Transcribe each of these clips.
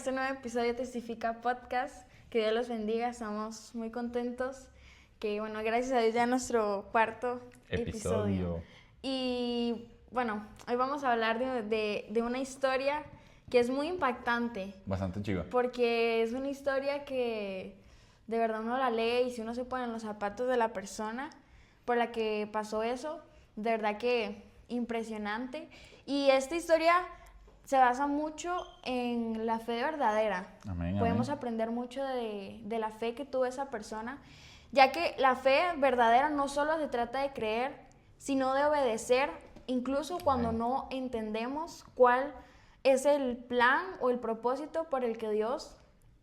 este nuevo episodio de Testifica Podcast. Que Dios los bendiga, estamos muy contentos. Que bueno, gracias a Dios ya nuestro cuarto episodio. Y bueno, hoy vamos a hablar de una historia que es muy impactante. Bastante chiva. Porque es una historia que de verdad uno la lee y si uno se pone en los zapatos de la persona por la que pasó eso, de verdad que impresionante. Y esta historia se basa mucho en la fe verdadera. Amén, Podemos amén. aprender mucho de la fe que tuvo esa persona, ya que la fe verdadera no solo se trata de creer, sino de obedecer, incluso cuando Amén. no entendemos cuál es el plan o el propósito por el que Dios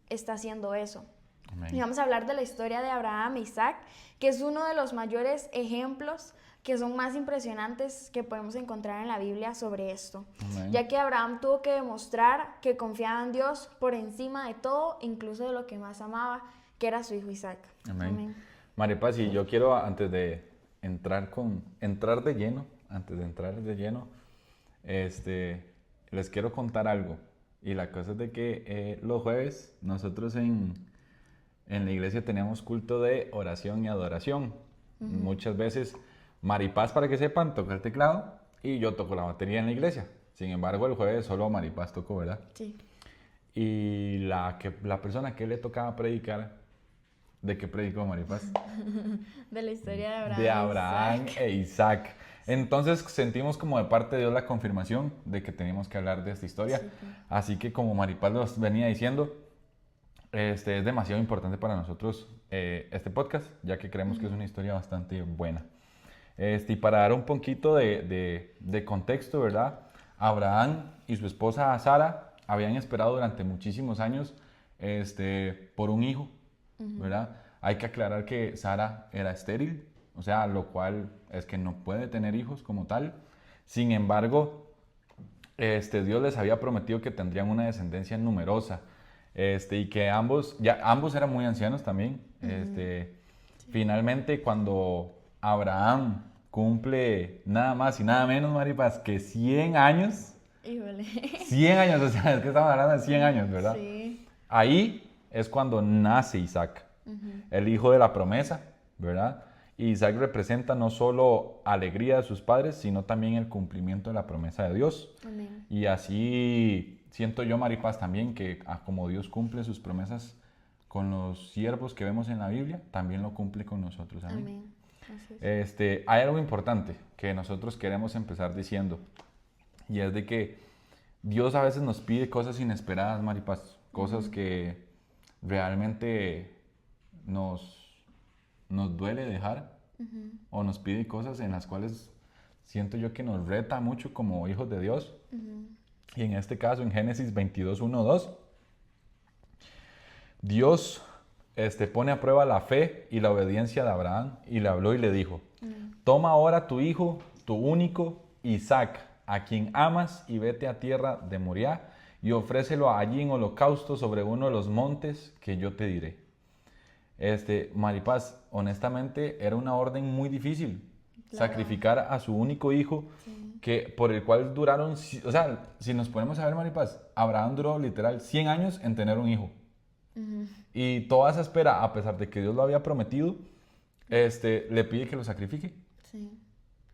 está haciendo eso. Amén. Y vamos a hablar de la historia de Abraham e Isaac, que es uno de los mayores ejemplos que son más impresionantes que podemos encontrar en la Biblia sobre esto. Amén. Ya que Abraham tuvo que demostrar que confiaba en Dios por encima de todo, incluso de lo que más amaba, que era su hijo Isaac. Amén. Amén. Maripaz, y yo quiero, antes de entrar de lleno, les quiero contar algo. Y la cosa es de que los jueves nosotros en la iglesia teníamos culto de oración y adoración. Muchas veces Maripaz, para que sepan, toca el teclado y yo toco la batería en la iglesia. Sin embargo, el jueves solo Maripaz tocó, ¿verdad? Sí. Y la persona que le tocaba predicar, ¿de qué predicó Maripaz? De la historia de Abraham. De Abraham e Isaac. Entonces sentimos como de parte de Dios la confirmación de que teníamos que hablar de esta historia. Sí. Así que como Maripaz nos venía diciendo, es demasiado importante para nosotros este podcast, ya que creemos que es una historia bastante buena. Y para dar un poquito de contexto, ¿verdad? Abraham y su esposa Sara habían esperado durante muchísimos años por un hijo, ¿verdad? Hay que aclarar que Sara era estéril, o sea, lo cual es que no puede tener hijos como tal. Sin embargo, Dios les había prometido que tendrían una descendencia numerosa, y que ambos eran muy ancianos también. Finalmente, cuando Abraham cumple nada más y nada menos, Maripaz, que 100 años. Híjole. 100 años, o sea, es que estamos hablando de 100 años, ¿verdad? Sí. Ahí es cuando nace Isaac, el hijo de la promesa, ¿verdad? Y Isaac representa no solo alegría de sus padres, sino también el cumplimiento de la promesa de Dios. Amén. Y así siento yo, Maripaz, también que como Dios cumple sus promesas con los siervos que vemos en la Biblia, también lo cumple con nosotros. Amén. Amén. Así es. Hay algo importante que nosotros queremos empezar diciendo, y es de que Dios a veces nos pide cosas inesperadas, Maripaz, cosas que realmente nos duele dejar, o nos pide cosas en las cuales siento yo que nos reta mucho como hijos de Dios. Y en este caso, en Génesis 22, 1, 2, Dios pone a prueba la fe y la obediencia de Abraham y le habló y le dijo, toma ahora tu hijo, tu único, Isaac, a quien amas, y vete a tierra de Moriah y ofrécelo allí en holocausto sobre uno de los montes que yo te diré. Maripaz, honestamente era una orden muy difícil, Claro. sacrificar a su único hijo, por el cual duraron, o sea, si nos ponemos a ver, Maripaz, Abraham duró literal 100 años en tener un hijo. Y toda esa espera, a pesar de que Dios lo había prometido, le pide que lo sacrifique. Sí.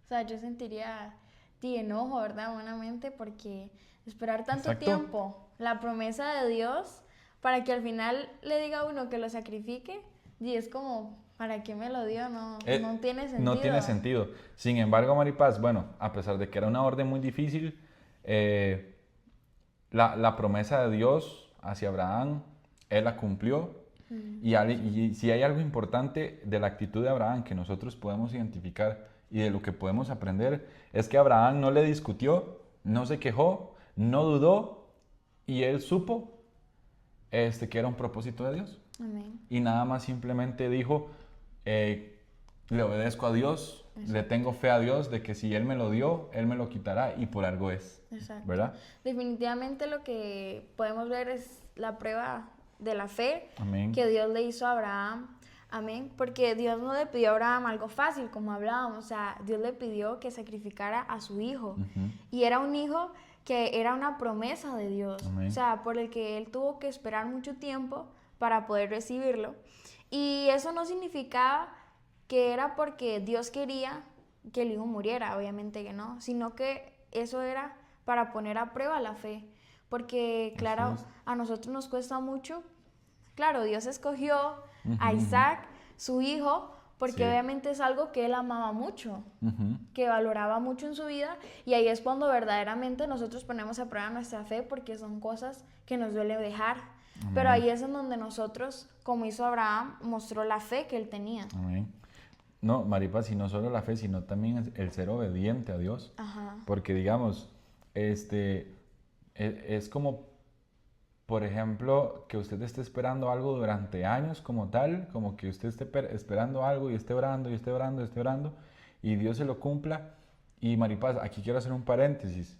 O sea, yo sentiría enojo, ¿verdad? Buenamente, porque esperar tanto Exacto. tiempo la promesa de Dios para que al final le diga a uno que lo sacrifique, y es como, ¿para qué me lo dio? No tiene sentido. No tiene sentido. Sin embargo, Maripaz, bueno, a pesar de que era una orden muy difícil, la promesa de Dios hacia Abraham, él la cumplió. Y si hay algo importante de la actitud de Abraham que nosotros podemos identificar y de lo que podemos aprender, es que Abraham no le discutió, no se quejó, no dudó, y él supo que era un propósito de Dios. Amén. Y nada más simplemente dijo, le obedezco a Dios, le tengo fe a Dios de que si Él me lo dio, Él me lo quitará, y por algo es. Exacto. ¿Verdad? Definitivamente lo que podemos ver es la prueba de la fe. Amén. Que Dios le hizo a Abraham. Amén. Porque Dios no le pidió a Abraham algo fácil, como hablábamos. O sea, Dios le pidió que sacrificara a su hijo. Y era un hijo que era una promesa de Dios, Amén. o sea, por el que él tuvo que esperar mucho tiempo para poder recibirlo. Y eso no significaba que era porque Dios quería que el hijo muriera, obviamente que no, sino que eso era para poner a prueba la fe, porque claro, a nosotros nos cuesta mucho. Claro, Dios escogió a Isaac, su hijo, porque obviamente es algo que él amaba mucho, que valoraba mucho en su vida, y ahí es cuando verdaderamente nosotros ponemos a prueba nuestra fe, porque son cosas que nos duele dejar. Amén. Pero ahí es en donde nosotros, como hizo Abraham, mostró la fe que él tenía. Amén. No, Maripaz, y no solo la fe, sino también el ser obediente a Dios. Ajá. Porque digamos, es como, por ejemplo, que usted esté esperando algo durante años como tal, como que usted esté esperando algo y esté orando y esté orando y esté orando, y Dios se lo cumpla. Y Maripaz, aquí quiero hacer un paréntesis.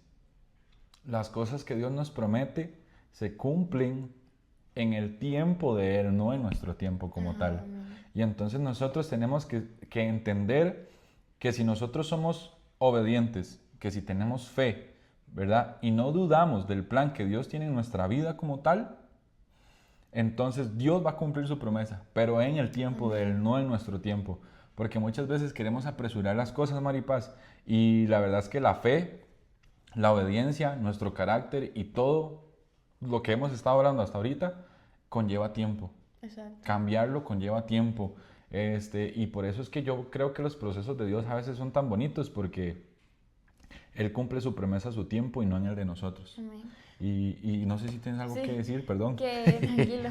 Las cosas que Dios nos promete se cumplen en el tiempo de Él, no en nuestro tiempo como tal. Y entonces nosotros tenemos que entender que si nosotros somos obedientes, que si tenemos fe, ¿verdad? Y no dudamos del plan que Dios tiene en nuestra vida como tal, entonces Dios va a cumplir su promesa, pero en el tiempo de Él, no en nuestro tiempo. Porque muchas veces queremos apresurar las cosas, Maripaz, y la verdad es que la fe, la obediencia, nuestro carácter y todo lo que hemos estado hablando hasta ahorita conlleva tiempo. Exacto. Cambiarlo conlleva tiempo. Y por eso es que yo creo que los procesos de Dios a veces son tan bonitos, porque Él cumple su promesa a su tiempo y no en el de nosotros. Amén. Y no sé si tienes algo que decir, perdón. Tranquilo,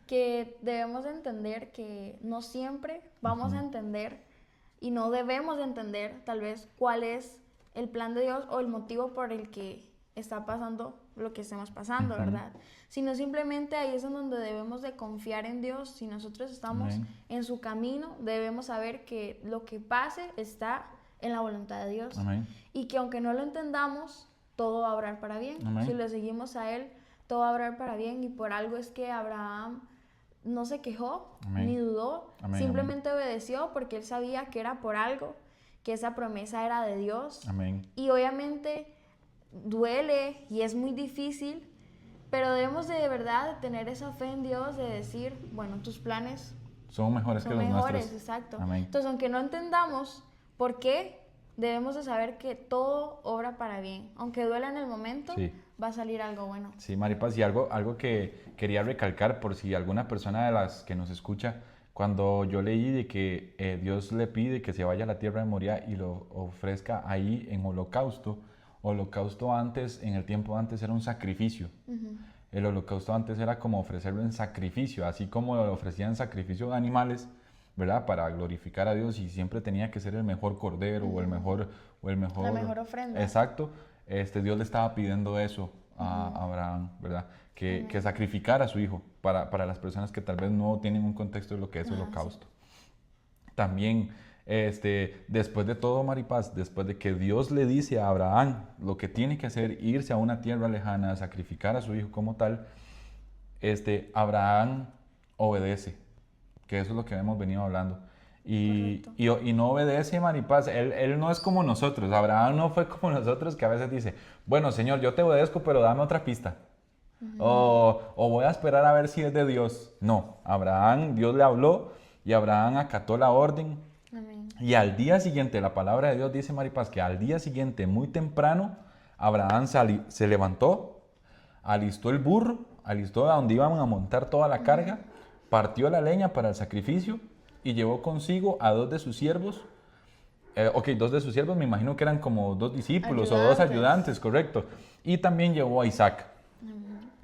que debemos de entender que no siempre vamos a entender y no debemos de entender tal vez cuál es el plan de Dios o el motivo por el que está pasando lo que estemos pasando, ¿verdad? Sino simplemente ahí es en donde debemos de confiar en Dios. Si nosotros estamos en su camino, debemos saber que lo que pase está en la voluntad de Dios. Amén. Y que aunque no lo entendamos, todo va a obrar para bien. Amén. Si lo seguimos a Él, todo va a obrar para bien. Y por algo es que Abraham no se quejó, ni dudó, simplemente obedeció, porque él sabía que era por algo, que esa promesa era de Dios. Amén. Y obviamente duele y es muy difícil, pero debemos de verdad tener esa fe en Dios, de decir, bueno, tus planes son mejores que los nuestros. Exacto. Amén. Entonces, aunque no entendamos por qué, debemos de saber que todo obra para bien. Aunque duela en el momento, va a salir algo bueno. Sí, Maripaz, y algo que quería recalcar por si alguna persona de las que nos escucha, cuando yo leí de que Dios le pide que se vaya a la tierra de Moría y lo ofrezca ahí en holocausto. Holocausto antes, en el tiempo antes, era un sacrificio. El holocausto antes era como ofrecerlo en sacrificio, así como lo ofrecían sacrificio de animales, ¿verdad? Para glorificar a Dios, y siempre tenía que ser el mejor cordero o el mejor... La mejor ofrenda. Exacto. Dios le estaba pidiendo eso a Abraham, ¿verdad? Que sacrificara a su hijo para las personas que tal vez no tienen un contexto de lo que es holocausto. Sí. También, después de todo, Maripaz, después de que Dios le dice a Abraham lo que tiene que hacer, irse a una tierra lejana, sacrificar a su hijo como tal, Abraham obedece, que eso es lo que hemos venido hablando. Y no obedece, Maripaz. Él no es como nosotros. Abraham no fue como nosotros, que a veces dice, bueno, Señor, yo te obedezco, pero dame otra pista. O voy a esperar a ver si es de Dios. No, Abraham, Dios le habló y Abraham acató la orden. Amén. Y al día siguiente, la palabra de Dios dice, Maripaz, que al día siguiente, muy temprano, Abraham se levantó, alistó el burro, alistó a donde iban a montar toda la carga, partió la leña para el sacrificio y llevó consigo a 2 de sus siervos. 2 de sus siervos, me imagino que eran como 2 discípulos o 2 ayudantes, correcto. Y también llevó a Isaac.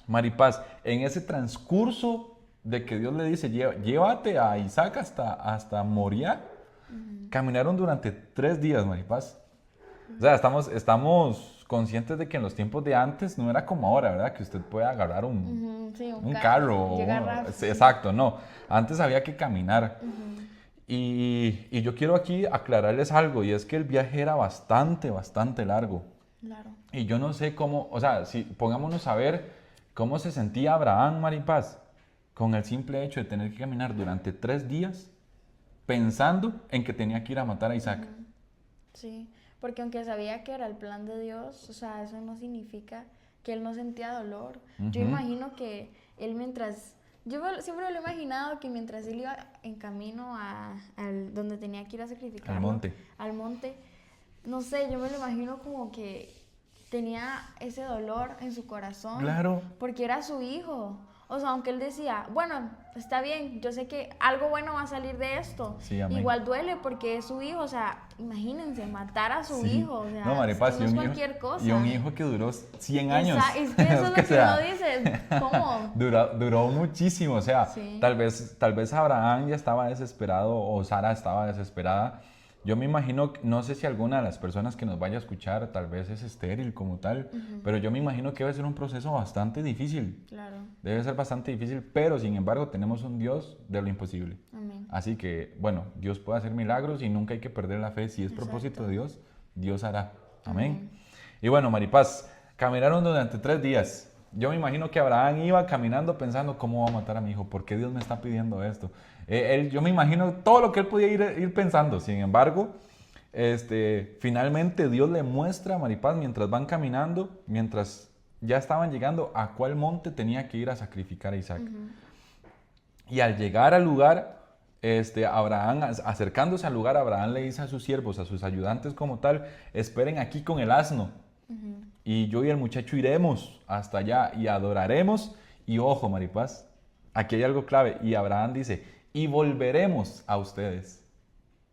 Maripaz, en ese transcurso de que Dios le dice, llévate a Isaac hasta Moría, caminaron durante 3 días, Maripaz. O sea, estamos conscientes de que en los tiempos de antes no era como ahora, ¿verdad? Que usted puede agarrar un carro. Exacto, no. Antes había que caminar. Y yo quiero aquí aclararles algo, y es que el viaje era bastante largo. Claro. Y yo no sé cómo, o sea, si pongámonos a ver cómo se sentía Abraham, Maripaz, con el simple hecho de tener que caminar durante 3 días pensando en que tenía que ir a matar a Isaac. Sí, porque aunque sabía que era el plan de Dios, o sea, eso no significa que él no sentía dolor. Yo imagino que él siempre lo he imaginado que mientras él iba en camino al donde tenía que ir a sacrificar al monte, no sé, yo me lo imagino como que tenía ese dolor en su corazón. Claro. Porque era su hijo. O sea, aunque él decía, bueno, está bien, yo sé que algo bueno va a salir de esto. Sí, amén. Igual duele porque es su hijo, o sea, imagínense, matar a su hijo. O sea, no, Maripaz, no es cualquier cosa. Y un hijo que duró 100 años. Es que eso es lo que uno dice, ¿cómo? Duró muchísimo, o sea, tal vez Abraham ya estaba desesperado o Sara estaba desesperada. Yo me imagino, no sé si alguna de las personas que nos vaya a escuchar tal vez es estéril como tal, pero yo me imagino que debe ser un proceso bastante difícil. Claro. Debe ser bastante difícil, pero sin embargo tenemos un Dios de lo imposible. Amén. Así que, bueno, Dios puede hacer milagros y nunca hay que perder la fe. Si es propósito de Dios, Dios hará. Amén. Y bueno, Maripaz, caminaron durante 3 días. Yo me imagino que Abraham iba caminando pensando, ¿cómo va a matar a mi hijo? ¿Por qué Dios me está pidiendo esto? Yo me imagino todo lo que él podía ir pensando. Sin embargo, finalmente Dios le muestra a Maripaz mientras van caminando, mientras ya estaban llegando, a cuál monte tenía que ir a sacrificar a Isaac. Y al llegar al lugar, Abraham, acercándose al lugar, Abraham le dice a sus siervos, a sus ayudantes como tal, esperen aquí con el asno. Y yo y el muchacho iremos hasta allá y adoraremos. Y ojo, Maripaz, aquí hay algo clave. Y Abraham dice, y volveremos a ustedes.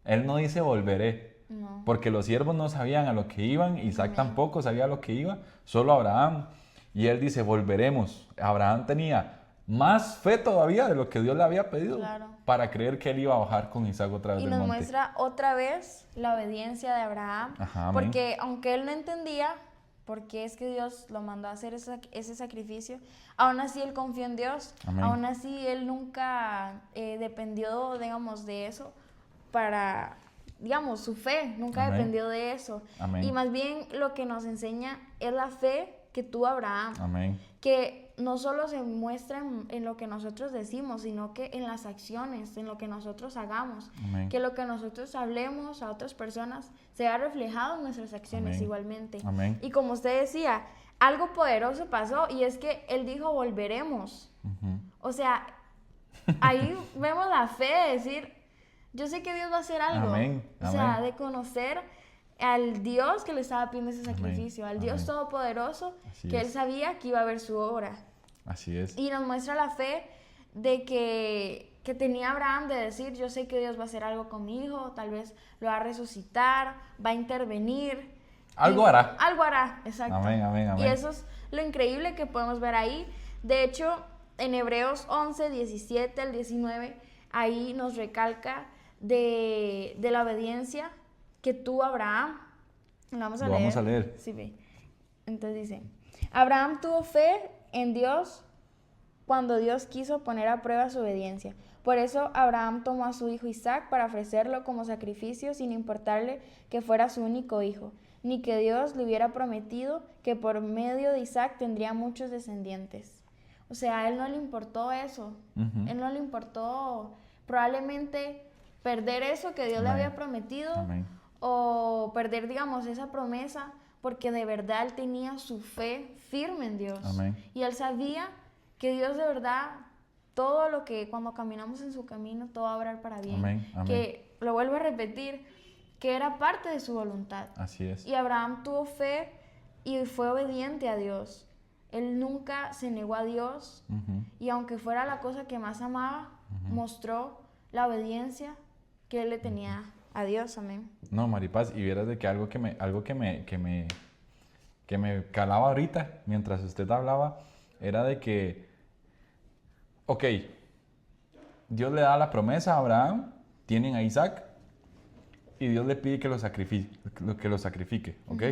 Él no dice volveré, porque los siervos no sabían a lo que iban, Isaac tampoco sabía a lo que iba, solo Abraham. Y él dice, volveremos. Abraham tenía más fe todavía de lo que Dios le había pedido para creer que él iba a bajar con Isaac otra vez del monte. Y nos muestra otra vez la obediencia de Abraham, porque aunque él no entendía por qué es que Dios lo mandó a hacer ese sacrificio, aún así él confió en Dios, aún así él nunca dependió, digamos, de eso para, digamos, su fe nunca dependió de eso. Y más bien lo que nos enseña es la fe que tuvo Abraham, que no solo se muestra en lo que nosotros decimos, sino que en las acciones, en lo que nosotros hagamos, que lo que nosotros hablemos a otras personas se vea reflejado en nuestras acciones igualmente. Y como usted decía, algo poderoso pasó y es que él dijo volveremos. O sea, ahí vemos la fe de decir, yo sé que Dios va a hacer algo. O sea, de conocer al Dios que le estaba pidiendo ese sacrificio, al Dios todopoderoso, que él sabía que iba a ver su obra. Así es. Y nos muestra la fe de que tenía Abraham de decir, yo sé que Dios va a hacer algo con mi hijo, tal vez lo va a resucitar, va a intervenir. Algo hará. Algo hará, exacto. Amén. Y eso es lo increíble que podemos ver ahí. De hecho, en Hebreos 11, 17 al 19, ahí nos recalca de la obediencia que tuvo Abraham. Vamos a leer. Sí, ve. Entonces dice, Abraham tuvo fe en Dios cuando Dios quiso poner a prueba su obediencia. Por eso Abraham tomó a su hijo Isaac para ofrecerlo como sacrificio sin importarle que fuera su único hijo, ni que Dios le hubiera prometido que por medio de Isaac tendría muchos descendientes. O sea, a él no le importó eso. Él no le importó probablemente perder eso que Dios le había prometido o perder, digamos, esa promesa, porque de verdad él tenía su fe firme en Dios. Y él sabía que Dios de verdad, todo lo que cuando caminamos en su camino, todo va a obrar para bien. Que, lo vuelvo a repetir, que era parte de su voluntad. Así es. Y Abraham tuvo fe y fue obediente a Dios. Él nunca se negó a Dios y aunque fuera la cosa que más amaba, mostró la obediencia que él le tenía a Dios. Amén. No, Maripaz, y vieras de que algo que me calaba ahorita mientras usted hablaba era de que, ok, Dios le da la promesa a Abraham, tienen a Isaac y Dios le pide que lo sacrifique, ¿ok?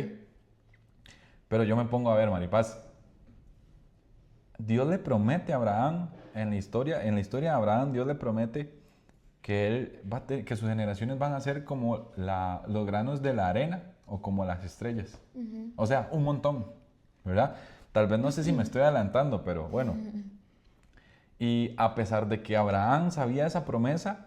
Pero yo me pongo a ver, Maripaz, Dios le promete a Abraham, en la historia de Abraham, Dios le promete que que sus generaciones van a ser como los granos de la arena o como las estrellas. O sea, un montón, ¿verdad? Tal vez no sé si me estoy adelantando, pero bueno. Y a pesar de que Abraham sabía esa promesa,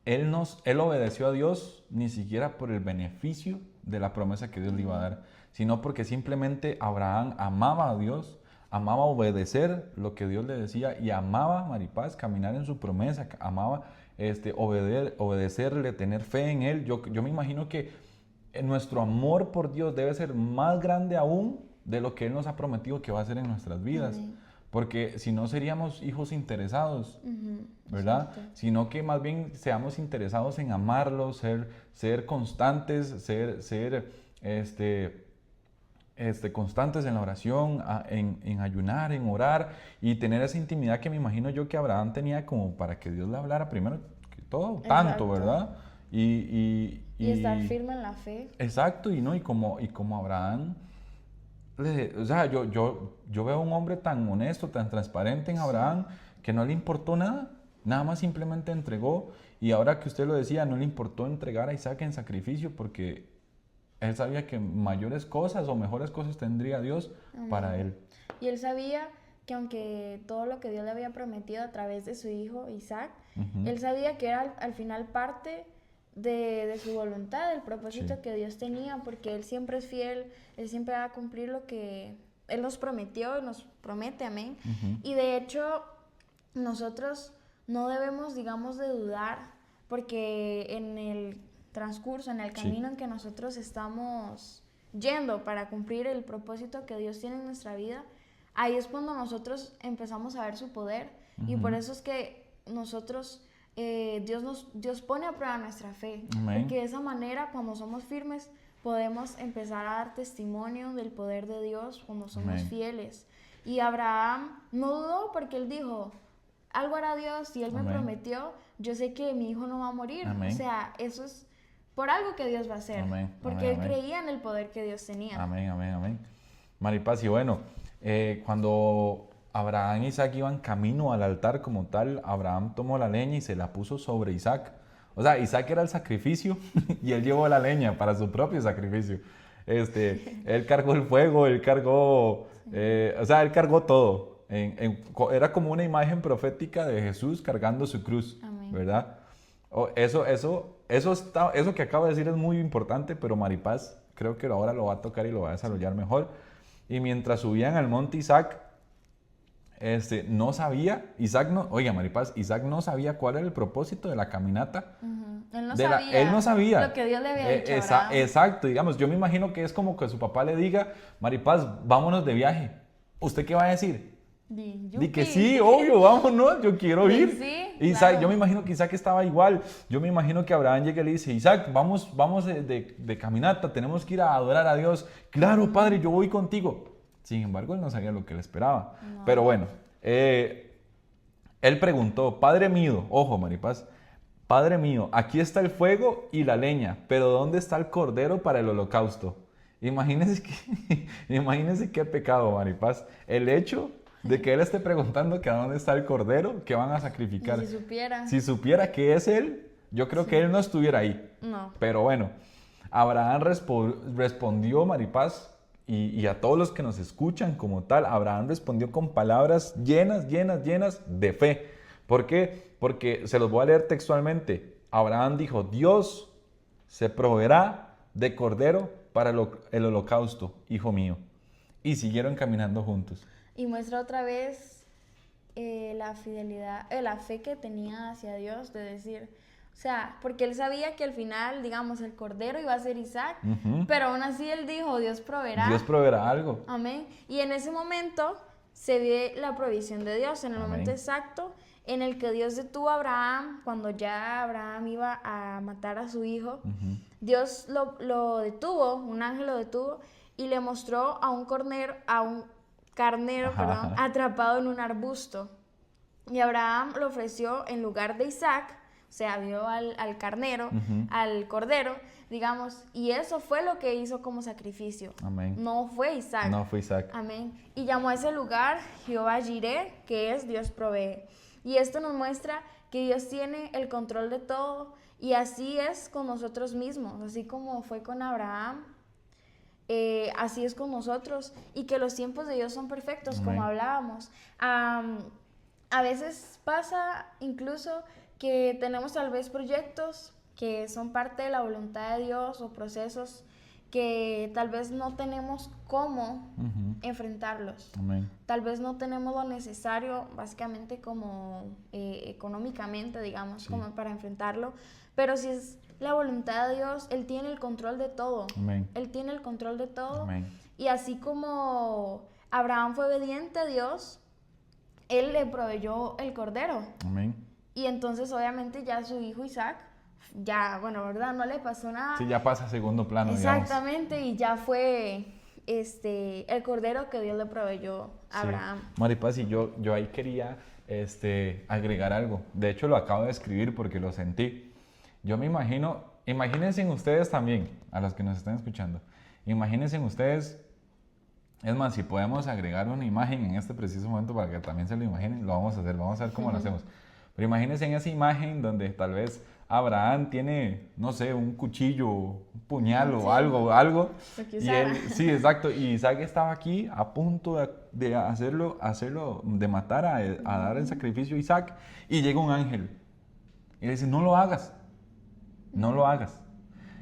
él obedeció a Dios ni siquiera por el beneficio de la promesa que Dios le iba a dar, sino porque simplemente Abraham amaba a Dios, amaba obedecer lo que Dios le decía y amaba, Maripaz, caminar en su promesa, amaba obedecerle, tener fe en Él. Yo me imagino que nuestro amor por Dios debe ser más grande aún de lo que Él nos ha prometido que va a hacer en nuestras vidas. Amén. Porque si no seríamos hijos interesados, ¿verdad? Exacto. Sino que más bien seamos interesados en amarlo, ser constantes, ser constantes en la oración, en ayunar, en orar y tener esa intimidad que me imagino yo que Abraham tenía como para que Dios le hablara primero que todo, tanto, Exacto. ¿verdad? Y estar firme en la fe. exacto, y como Abraham, o sea, yo veo un hombre tan honesto, tan transparente en Abraham, que no le importó nada más simplemente entregó, y ahora que usted lo decía, no le importó entregar a Isaac en sacrificio, porque él sabía que mayores cosas o mejores cosas tendría Dios para él. Y él sabía que aunque todo lo que Dios le había prometido a través de su hijo Isaac, él sabía que era al final parte de su voluntad, del propósito que Dios tenía, porque Él siempre es fiel, Él siempre va a cumplir lo que Él nos prometió y nos promete, amén. Y de hecho, nosotros no debemos, digamos, de dudar, porque en el transcurso, en el camino en que nosotros estamos yendo para cumplir el propósito que Dios tiene en nuestra vida, ahí es cuando nosotros empezamos a ver su poder, y por eso es que nosotros... Dios pone a prueba nuestra fe. Amén. Porque de esa manera, cuando somos firmes, podemos empezar a dar testimonio del poder de Dios cuando somos fieles. Y Abraham no dudó, porque él dijo, algo hará Dios y Él me prometió, yo sé que mi hijo no va a morir. Amén. O sea, eso es por algo que Dios va a hacer. Amén. Porque Amén. él creía en el poder que Dios tenía. Amén, amén, amén. Maripaz, y bueno, cuando Abraham e Isaac iban camino al altar como tal, Abraham tomó la leña y se la puso sobre Isaac. O sea, Isaac era el sacrificio y él llevó la leña para su propio sacrificio. Él cargó el fuego, él cargó, él cargó todo. Era como una imagen profética de Jesús cargando su cruz, Amén. ¿verdad? Eso que acabo de decir es muy importante, pero Maripaz creo que ahora lo va a tocar y lo va a desarrollar mejor. Y mientras subían al monte Isaac, no sabía, Maripaz, Isaac no sabía cuál era el propósito de la caminata. Él no sabía lo que Dios le había dicho a Abraham. Exacto, digamos, yo me imagino que es como que su papá le diga, Maripaz, vámonos de viaje. ¿Usted qué va a decir? Di que sí, obvio, vámonos, yo quiero ir. Sí, Isaac, claro. yo me imagino que Isaac estaba igual. Yo me imagino que Abraham llega y le dice, Isaac, vamos de caminata, tenemos que ir a adorar a Dios. Claro, padre, yo voy contigo. Sin embargo, él no sabía lo que él esperaba. No. Pero bueno, él preguntó, Padre mío, ojo, Maripaz, Padre mío, aquí está el fuego y la leña, pero ¿dónde está el cordero para el holocausto? Imagínense qué pecado, Maripaz. El hecho de que él esté preguntando que a dónde está el cordero que van a sacrificar. Si supiera que es él, yo creo que él no estuviera ahí. No. Pero bueno, Abraham respondió, Maripaz, y a todos los que nos escuchan como tal, Abraham respondió con palabras llenas de fe. ¿Por qué? Porque se los voy a leer textualmente. Abraham dijo, Dios se proveerá de cordero para el holocausto, hijo mío. Y siguieron caminando juntos. Y muestra otra vez la fidelidad, la fe que tenía hacia Dios, de decir, o sea, porque él sabía que al final, digamos, el cordero iba a ser Isaac, pero aún así él dijo, Dios proveerá. Dios proveerá algo. Amén. Y en ese momento se ve la provisión de Dios, en el momento exacto en el que Dios detuvo a Abraham, cuando ya Abraham iba a matar a su hijo. Dios lo detuvo, un ángel lo detuvo y le mostró a un carnero, atrapado en un arbusto. Y Abraham lo ofreció en lugar de Isaac, o sea, vio al carnero, al cordero, digamos, y eso fue lo que hizo como sacrificio. Amén. No fue Isaac. No fue Isaac. Amén. Y llamó a ese lugar Jehová Jireh, que es Dios provee. Y esto nos muestra que Dios tiene el control de todo, y así es con nosotros mismos, así como fue con Abraham. Así es con nosotros, y que los tiempos de Dios son perfectos. Amén. Como hablábamos. A veces pasa incluso que tenemos tal vez proyectos que son parte de la voluntad de Dios o procesos que tal vez no tenemos cómo enfrentarlos. Amén. Tal vez no tenemos lo necesario, básicamente como económicamente, digamos, como para enfrentarlo. Pero si es la voluntad de Dios, Él tiene el control de todo. Amén. Él tiene el control de todo. Amén. Y así como Abraham fue obediente a Dios, Él le proveyó el cordero. Amén. Y entonces obviamente ya su hijo Isaac, ya, bueno, ¿verdad? No le pasó nada. Sí, ya pasa a segundo plano, Exactamente, digamos. Y ya fue el cordero que Dios le proveyó a Abraham. Maripaz, y yo ahí quería agregar algo. De hecho, lo acabo de escribir porque lo sentí. Yo me imagino, imagínense ustedes también, a los que nos están escuchando, imagínense ustedes, es más, si podemos agregar una imagen en este preciso momento para que también se lo imaginen, lo vamos a hacer, vamos a ver cómo lo hacemos. Pero imagínense en esa imagen donde tal vez Abraham tiene, no sé, un cuchillo, un puñal o algo. Y él, sí, exacto. Y Isaac estaba aquí a punto de hacerlo, de matar, a dar el sacrificio a Isaac. Y llega un ángel y le dice, no lo hagas, no lo hagas.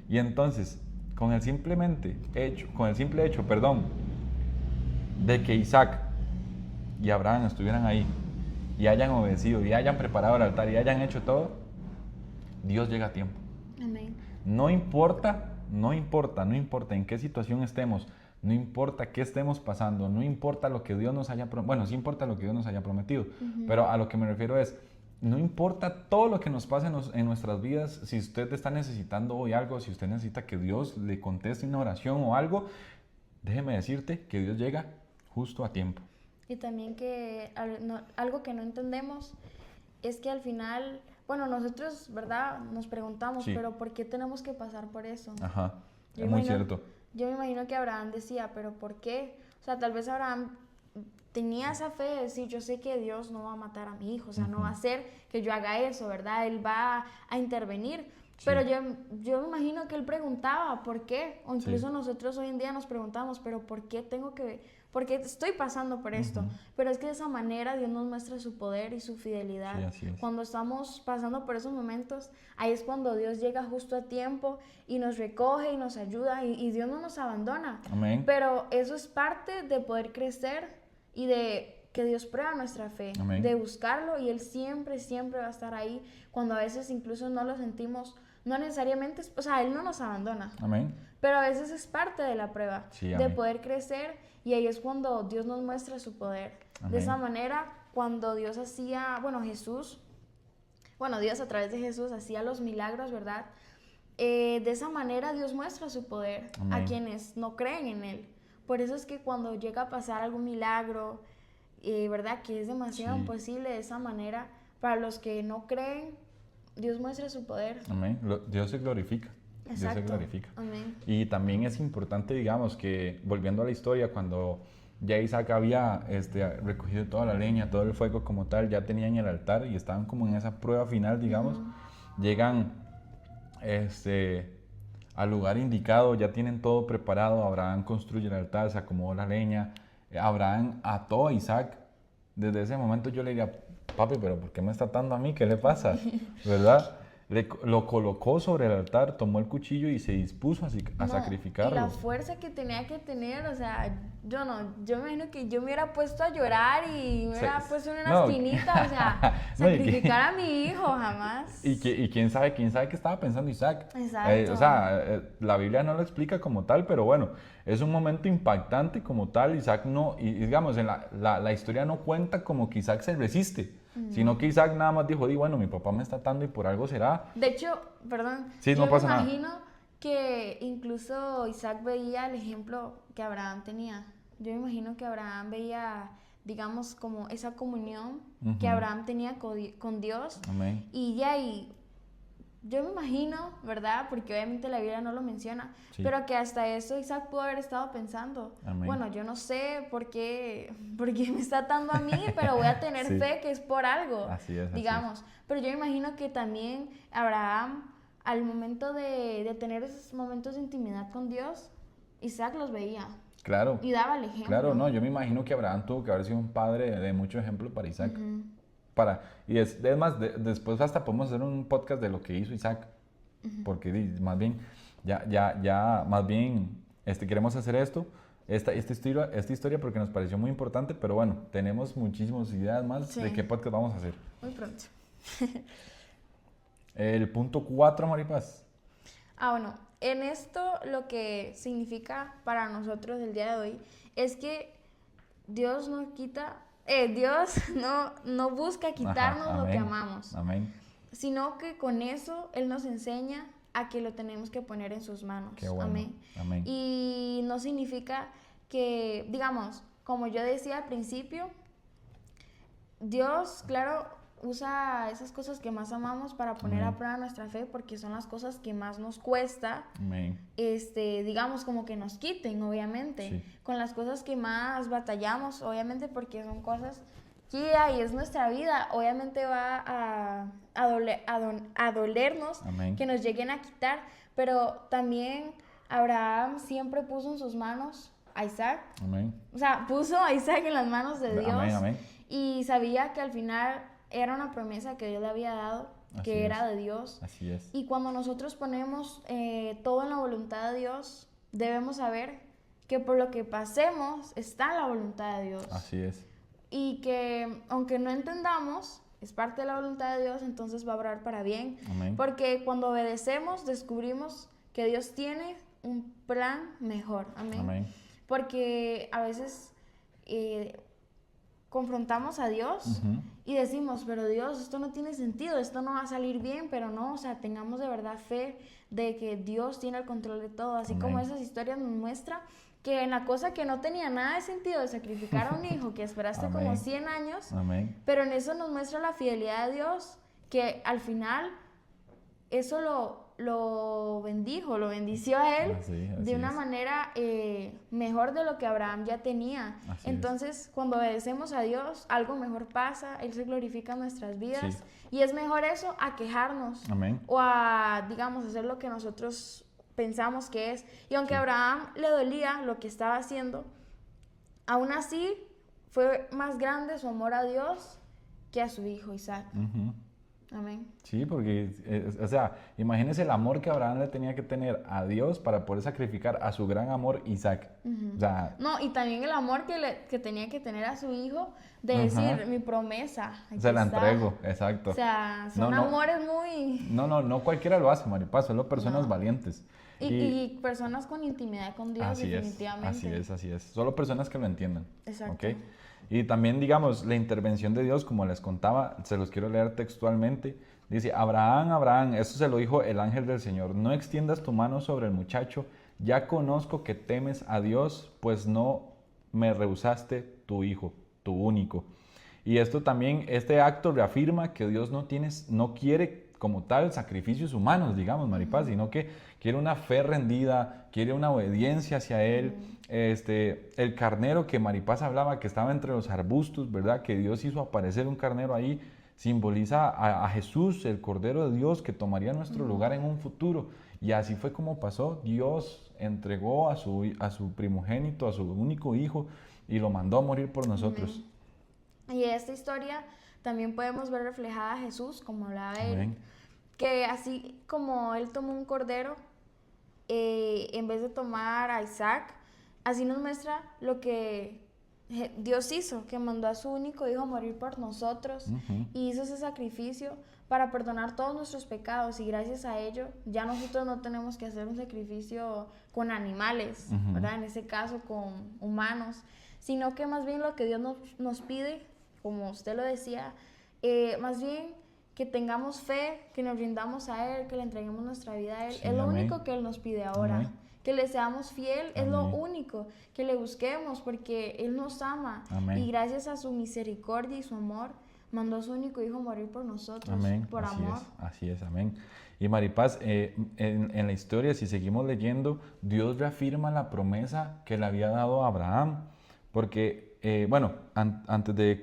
Y entonces, con el simple hecho, de que Isaac y Abraham estuvieran ahí y hayan obedecido y hayan preparado el altar y hayan hecho todo, Dios llega a tiempo. Amén. No importa en qué situación estemos, no importa qué estemos pasando, no importa lo que Dios nos haya prometido, bueno, sí importa lo que Dios nos haya prometido, pero a lo que me refiero es, no importa todo lo que nos pase en nuestras vidas, si usted está necesitando hoy algo, si usted necesita que Dios le conteste una oración o algo, déjeme decirte que Dios llega justo a tiempo. Y también que algo que no entendemos es que al final, bueno, nosotros, ¿verdad? Nos preguntamos, Sí. pero ¿por qué tenemos que pasar por eso? Ajá, Yo es muy cierto. Yo me imagino que Abraham decía, pero ¿por qué? O sea, tal vez Abraham tenía esa fe de decir, yo sé que Dios no va a matar a mi hijo, o sea, no va a hacer que yo haga eso, ¿verdad? Él va a intervenir. Sí. Pero yo me imagino que él preguntaba, ¿por qué? O incluso nosotros hoy en día nos preguntamos, pero ¿por qué por qué estoy pasando por esto? Pero es que de esa manera Dios nos muestra su poder y su fidelidad. Sí, así es. Cuando estamos pasando por esos momentos, ahí es cuando Dios llega justo a tiempo y nos recoge y nos ayuda y Dios no nos abandona. Amén. Pero eso es parte de poder crecer y de que Dios prueba nuestra fe, Amén. de buscarlo y Él siempre, siempre va a estar ahí cuando a veces incluso no lo sentimos, no necesariamente, o sea, Él no nos abandona. Amén. Pero a veces es parte de la prueba, Sí, de poder crecer y ahí es cuando Dios nos muestra su poder. Amén. De esa manera, cuando Dios hacía, Dios a través de Jesús hacía los milagros, ¿verdad? De esa manera Dios muestra su poder Amén. a quienes no creen en Él. Por eso es que cuando llega a pasar algún milagro, ¿verdad? Que es demasiado imposible de esa manera, para los que no creen, Dios muestra su poder. Amén. Dios se glorifica. Exacto. Dios se glorifica. Amén. Y también es importante, digamos, que volviendo a la historia, cuando ya Isaac había recogido toda la leña, todo el fuego como tal, ya tenían el altar y estaban como en esa prueba final, digamos, llegan al lugar indicado, ya tienen todo preparado, Abraham construye el altar, se acomodó la leña, Abraham ató a Isaac. Desde ese momento yo le diría, papi, pero ¿por qué me está atando a mí? ¿Qué le pasa? ¿Verdad? Lo colocó sobre el altar, tomó el cuchillo y se dispuso a sacrificarlo. Y la fuerza que tenía que tener, o sea, yo me imagino que yo me hubiera puesto a llorar y me hubiera puesto en una esquinita, o sea, sacrificar a mi hijo, jamás. Y quién sabe qué estaba pensando Isaac. Exacto. O sea, la Biblia no lo explica como tal, pero bueno, es un momento impactante como tal. Isaac no, y digamos, en la historia no cuenta como que Isaac se resiste. Sino que Isaac nada más dijo, bueno, mi papá me está atando y por algo será. De hecho, perdón, sí, yo no pasa me nada. imagino que incluso Isaac veía el ejemplo que Abraham tenía. Yo me imagino que Abraham veía, digamos, como esa comunión que Abraham tenía con Dios. Amén. Y yo me imagino, ¿verdad? Porque obviamente la Biblia no lo menciona, pero que hasta eso Isaac pudo haber estado pensando. Amén. Bueno, yo no sé por qué me está atando a mí, pero voy a tener fe que es por algo, así es, digamos. Así es. Pero yo me imagino que también Abraham, al momento de tener esos momentos de intimidad con Dios, Isaac los veía. Claro. Y daba el ejemplo. Claro, no, yo me imagino que Abraham tuvo que haber sido un padre de mucho ejemplo para Isaac. Es más, después hasta podemos hacer un podcast de lo que hizo Isaac, porque más bien, más bien, queremos hacer esta historia porque nos pareció muy importante, pero bueno, tenemos muchísimas ideas más de qué podcast vamos a hacer. Muy pronto. El punto 4, Maripaz. Bueno, en esto lo que significa para nosotros el día de hoy es que Dios no busca quitarnos lo que amamos, amén, sino que con eso Él nos enseña a que lo tenemos que poner en sus manos. Qué bueno. Amén. Y no significa que, digamos, como yo decía al principio, Dios, claro, usa esas cosas que más amamos para poner a prueba nuestra fe, porque son las cosas que más nos cuesta, digamos, como que nos quiten, obviamente, sí. Con las cosas que más batallamos, obviamente, porque son cosas que ahí es nuestra vida, obviamente va a dolernos, que nos lleguen a quitar, pero también Abraham siempre puso en sus manos a Isaac, o sea, puso a Isaac en las manos de Dios, y sabía que al final era una promesa que Dios le había dado, que era de Dios. Así es. Y cuando nosotros ponemos todo en la voluntad de Dios, debemos saber que por lo que pasemos está la voluntad de Dios. Así es. Y que aunque no entendamos, es parte de la voluntad de Dios, entonces va a obrar para bien. Amén. Porque cuando obedecemos, descubrimos que Dios tiene un plan mejor. Amén. Amén. Porque a veces confrontamos a Dios y decimos, pero Dios, esto no tiene sentido, esto no va a salir bien, pero no, o sea, tengamos de verdad fe de que Dios tiene el control de todo, así como esas historias nos muestran que en la cosa que no tenía nada de sentido de sacrificar a un hijo que esperaste como 100 años, pero en eso nos muestra la fidelidad de Dios, que al final eso lo bendició a él de una manera mejor de lo que Abraham ya tenía. Entonces, cuando obedecemos a Dios, algo mejor pasa, Él se glorifica en nuestras vidas, y es mejor eso a quejarnos o a, digamos, hacer lo que nosotros pensamos que es. Y aunque a Abraham le dolía lo que estaba haciendo, aún así fue más grande su amor a Dios que a su hijo Isaac. Amén. Sí, porque, o sea, imagínense el amor que Abraham le tenía que tener a Dios para poder sacrificar a su gran amor Isaac. O sea, no, y también el amor que tenía que tener a su hijo, de decir, mi promesa. Se la entrego, exacto. O sea, son amores muy... No cualquiera lo hace, Maripaz, solo personas valientes. Y personas con intimidad con Dios, definitivamente. Así es. Solo personas que lo entiendan. Exacto. ¿Okay? Y también, digamos, la intervención de Dios, como les contaba, se los quiero leer textualmente. Dice, Abraham, eso se lo dijo el ángel del Señor, no extiendas tu mano sobre el muchacho, ya conozco que temes a Dios, pues no me rehusaste tu hijo, tu único. Y esto también, este acto reafirma que Dios no quiere como tal sacrificios humanos, digamos, Maripaz, sino que quiere una fe rendida, quiere una obediencia hacia Él. El carnero que Maripaz hablaba, que estaba entre los arbustos, ¿verdad? Que Dios hizo aparecer un carnero ahí, simboliza a Jesús, el Cordero de Dios, que tomaría nuestro lugar en un futuro. Y así fue como pasó. Dios entregó a su primogénito, a su único hijo, y lo mandó a morir por nosotros. Y esta historia también podemos ver reflejada a Jesús, como hablaba él, que así como él tomó un cordero, en vez de tomar a Isaac, así nos muestra lo que Dios hizo, que mandó a su único hijo a morir por nosotros, y hizo ese sacrificio para perdonar todos nuestros pecados, y gracias a ello ya nosotros no tenemos que hacer un sacrificio con animales, ¿verdad? En ese caso con humanos, sino que más bien lo que Dios nos pide, como usted lo decía, más bien que tengamos fe, que nos rindamos a Él, que le entreguemos nuestra vida a Él. Es lo único que Él nos pide ahora. Que le seamos fiel es lo único, que le busquemos porque Él nos ama. Y gracias a su misericordia y su amor, mandó a su único hijo a morir por nosotros, por amor. Así es, amén. Y Maripaz, en la historia, si seguimos leyendo, Dios reafirma la promesa que le había dado a Abraham. Porque, antes de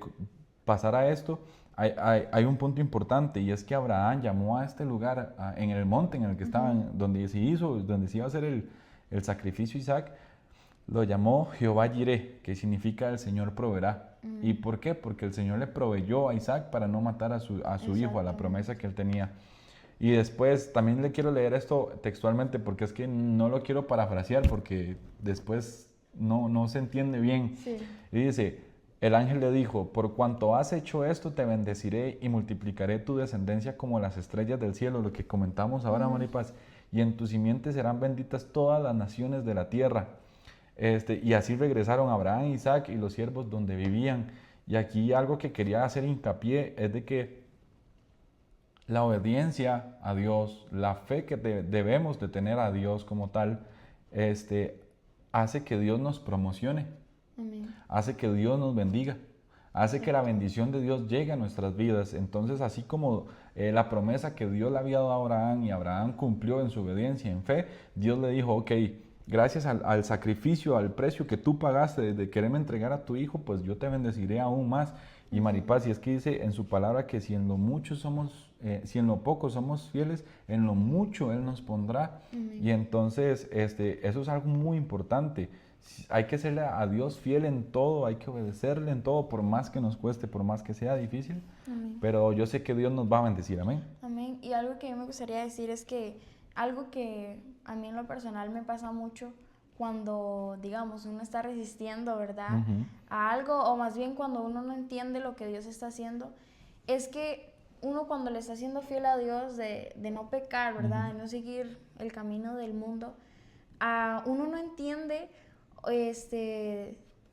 pasar a esto, hay un punto importante, y es que Abraham llamó a este lugar, en el monte en el que estaban, donde se iba a hacer el sacrificio Isaac, lo llamó Jehová Jireh, que significa el Señor proveerá. ¿Y por qué? Porque el Señor le proveyó a Isaac para no matar a su hijo, a la promesa que él tenía. Y después también le quiero leer esto textualmente porque es que no lo quiero parafrasear porque después no se entiende bien. Sí. Y dice, el ángel le dijo, por cuanto has hecho esto, te bendeciré y multiplicaré tu descendencia como las estrellas del cielo, lo que comentamos ahora, Maripaz, y en tu simiente serán benditas todas las naciones de la tierra. Y así regresaron Abraham, Isaac y los siervos donde vivían. Y aquí algo que quería hacer hincapié es de que la obediencia a Dios, la fe que debemos de tener a Dios como tal, hace que Dios nos promocione, Amén. hace que Dios nos bendiga, hace que la bendición de Dios llegue a nuestras vidas. Entonces, así como la promesa que Dios le había dado a Abraham y Abraham cumplió en su obediencia, en fe, Dios le dijo, ok, gracias al sacrificio, al precio que tú pagaste de quererme entregar a tu hijo, pues yo te bendeciré aún más. Y Maripaz, y es que dice en su palabra que si en lo mucho si en lo poco somos fieles, en lo mucho Él nos pondrá. Y entonces eso es algo muy importante. Hay que serle a Dios fiel en todo, hay que obedecerle en todo, por más que nos cueste, por más que sea difícil. Amén. Pero yo sé que Dios nos va a bendecir, amén. Amén. Y algo que a mí me gustaría decir es que algo que a mí en lo personal me pasa mucho cuando, digamos, uno está resistiendo, ¿verdad? A algo, o más bien cuando uno no entiende lo que Dios está haciendo, es que uno cuando le está siendo fiel a Dios de no pecar, ¿verdad? De no seguir el camino del mundo, uno no entiende,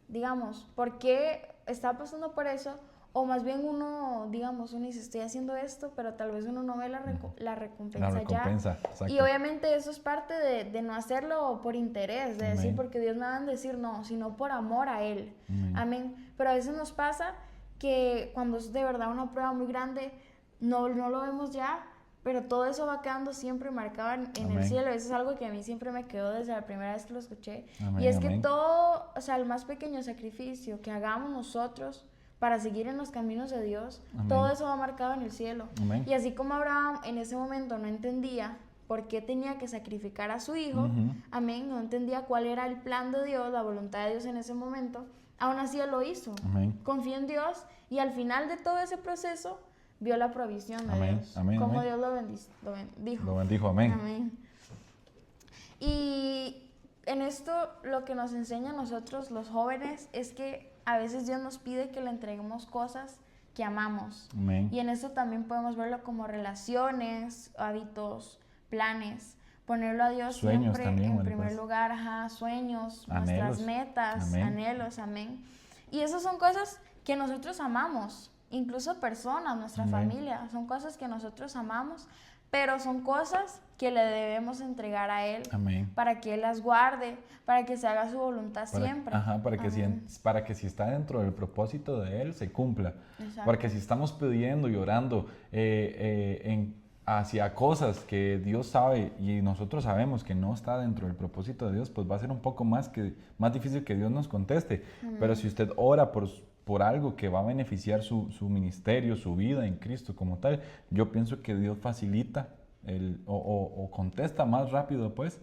digamos, por qué está pasando por eso, o más bien uno, digamos, uno dice, estoy haciendo esto, pero tal vez uno no ve la recompensa ya. Exacto. Y obviamente eso es parte de no hacerlo por interés, de decir, porque Dios me va a decir, no, sino por amor a Él. Amén. Pero a veces nos pasa que cuando es de verdad una prueba muy grande, no lo vemos ya, pero todo eso va quedando siempre marcado en el cielo. Eso es algo que a mí siempre me quedó desde la primera vez que lo escuché. Y es que todo, o sea, el más pequeño sacrificio que hagamos nosotros para seguir en los caminos de Dios, todo eso va marcado en el cielo. Y así como Abraham en ese momento no entendía por qué tenía que sacrificar a su hijo, amén, no entendía cuál era el plan de Dios, la voluntad de Dios en ese momento, aún así él lo hizo. Confió en Dios y al final de todo ese proceso vio la provisión de Dios. Como Dios lo bendijo. Lo bendijo, amén. Y en esto lo que nos enseña a nosotros los jóvenes es que a veces Dios nos pide que le entreguemos cosas que amamos. Y en eso también podemos verlo como relaciones, hábitos, planes. Ponerlo a Dios sueños siempre también, en primer lugar, sueños, anhelos, nuestras metas, anhelos, amén. Y esas son cosas que nosotros amamos, incluso personas, nuestra familia, son cosas que nosotros amamos, pero son cosas que le debemos entregar a Él para que Él las guarde, para que se haga su voluntad siempre. Para que si está dentro del propósito de Él, se cumpla. Exacto. Porque si estamos pidiendo y orando hacia cosas que Dios sabe y nosotros sabemos que no está dentro del propósito de Dios, pues va a ser un poco más difícil que Dios nos conteste. Pero si usted ora por algo que va a beneficiar su ministerio, su vida en Cristo como tal, yo pienso que Dios facilita o contesta más rápido, pues,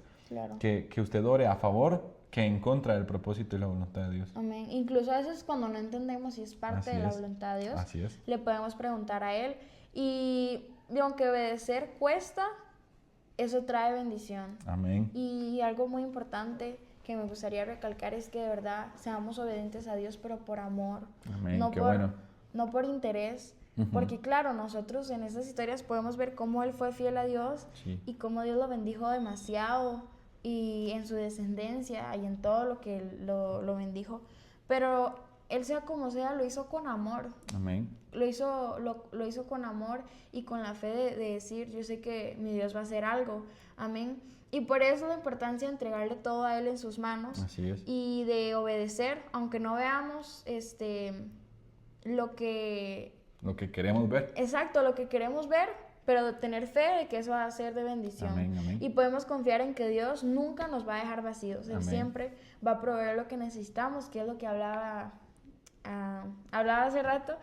que usted ore a favor que en contra del propósito y la voluntad de Dios. Amén. Incluso a veces cuando no entendemos si es parte de la voluntad de Dios, le podemos preguntar a Él. Y aunque obedecer cuesta, eso trae bendición. Amén. Y algo muy importante que me gustaría recalcar es que de verdad seamos obedientes a Dios, pero por amor. Amén. No por interés. Porque claro, nosotros en estas historias podemos ver cómo él fue fiel a Dios y cómo Dios lo bendijo demasiado y en su descendencia y en todo lo que lo bendijo. Pero él sea como sea, lo hizo con amor. Amén. Lo hizo con amor y con la fe de decir, yo sé que mi Dios va a hacer algo. Amén. Y por eso la importancia de entregarle todo a Él en sus manos. Así es. Y de obedecer, aunque no veamos lo que queremos ver. Exacto, lo que queremos ver, pero de tener fe de que eso va a ser de bendición. Amén. Y podemos confiar en que Dios nunca nos va a dejar vacíos. Él siempre va a proveer lo que necesitamos, que es lo que hablaba hace rato,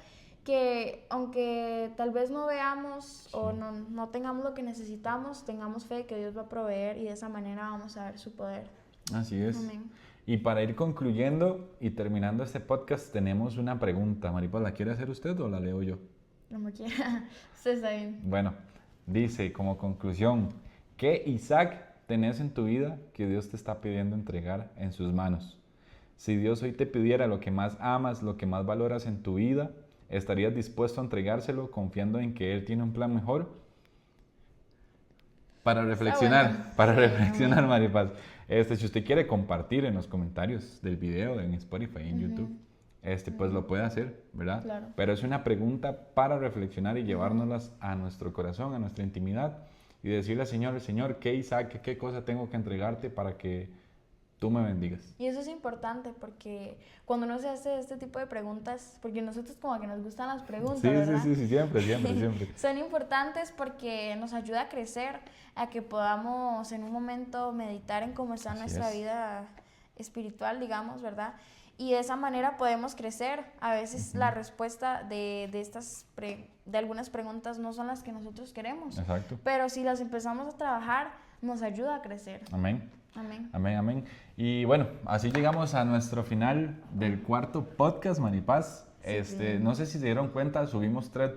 que aunque tal vez no veamos o no tengamos lo que necesitamos, tengamos fe de que Dios va a proveer y de esa manera vamos a ver su poder. Así es. Amén. Y para ir concluyendo y terminando este podcast, tenemos una pregunta. Maripaz, ¿la quiere hacer usted o la leo yo? Como quiera. Usted está bien. Bueno, dice como conclusión, ¿qué Isaac tenés en tu vida que Dios te está pidiendo entregar en sus manos? Si Dios hoy te pidiera lo que más amas, lo que más valoras en tu vida, ¿estarías dispuesto a entregárselo confiando en que Él tiene un plan mejor? Para reflexionar, Maripaz. Si usted quiere compartir en los comentarios del video, en Spotify, en YouTube, pues lo puede hacer, ¿verdad? Claro. Pero es una pregunta para reflexionar y llevárnoslas a nuestro corazón, a nuestra intimidad y decirle al Señor, ¿qué Isaac, qué cosa tengo que entregarte para que tú me bendigas? Y eso es importante porque cuando uno se hace este tipo de preguntas, porque nosotros como que nos gustan las preguntas, ¿verdad? Sí, siempre. Son importantes porque nos ayuda a crecer, a que podamos en un momento meditar en cómo está nuestra vida espiritual, digamos, ¿verdad? Y de esa manera podemos crecer. A veces la respuesta de algunas preguntas no son las que nosotros queremos. Exacto. Pero si las empezamos a trabajar, nos ayuda a crecer. Amén. Amén. Amén, amén. Y bueno, así llegamos a nuestro final del cuarto podcast, Maripaz. No sé si se dieron cuenta, subimos tres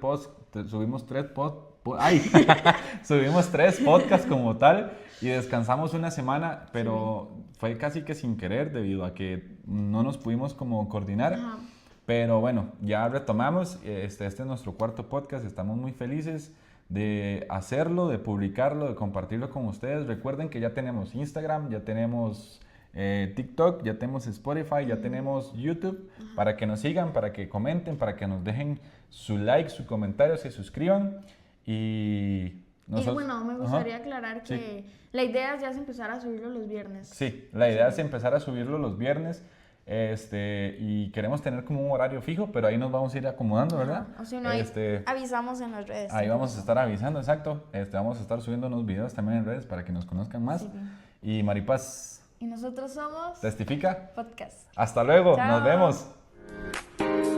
podcasts como tal y descansamos una semana, pero fue casi que sin querer debido a que no nos pudimos como coordinar. Ajá. Pero bueno, ya retomamos. Este es nuestro cuarto podcast. Estamos muy felices de hacerlo, de publicarlo, de compartirlo con ustedes. Recuerden que ya tenemos Instagram, ya tenemos TikTok, ya tenemos Spotify, ya tenemos YouTube, para que nos sigan, para que comenten, para que nos dejen su like, su comentario, se suscriban y nosotros... Y bueno, me gustaría aclarar que la idea es ya empezar a subirlo los viernes. Sí, la idea es empezar a subirlo los viernes. Y queremos tener como un horario fijo, pero ahí nos vamos a ir acomodando, ¿verdad? O si no, ahí avisamos en las redes. Ahí vamos a estar avisando, exacto. Vamos a estar subiendo unos videos también en redes para que nos conozcan más. Sí. Y Maripaz. Y nosotros somos... Testifica. Podcast. Hasta luego, Chao. nos vemos.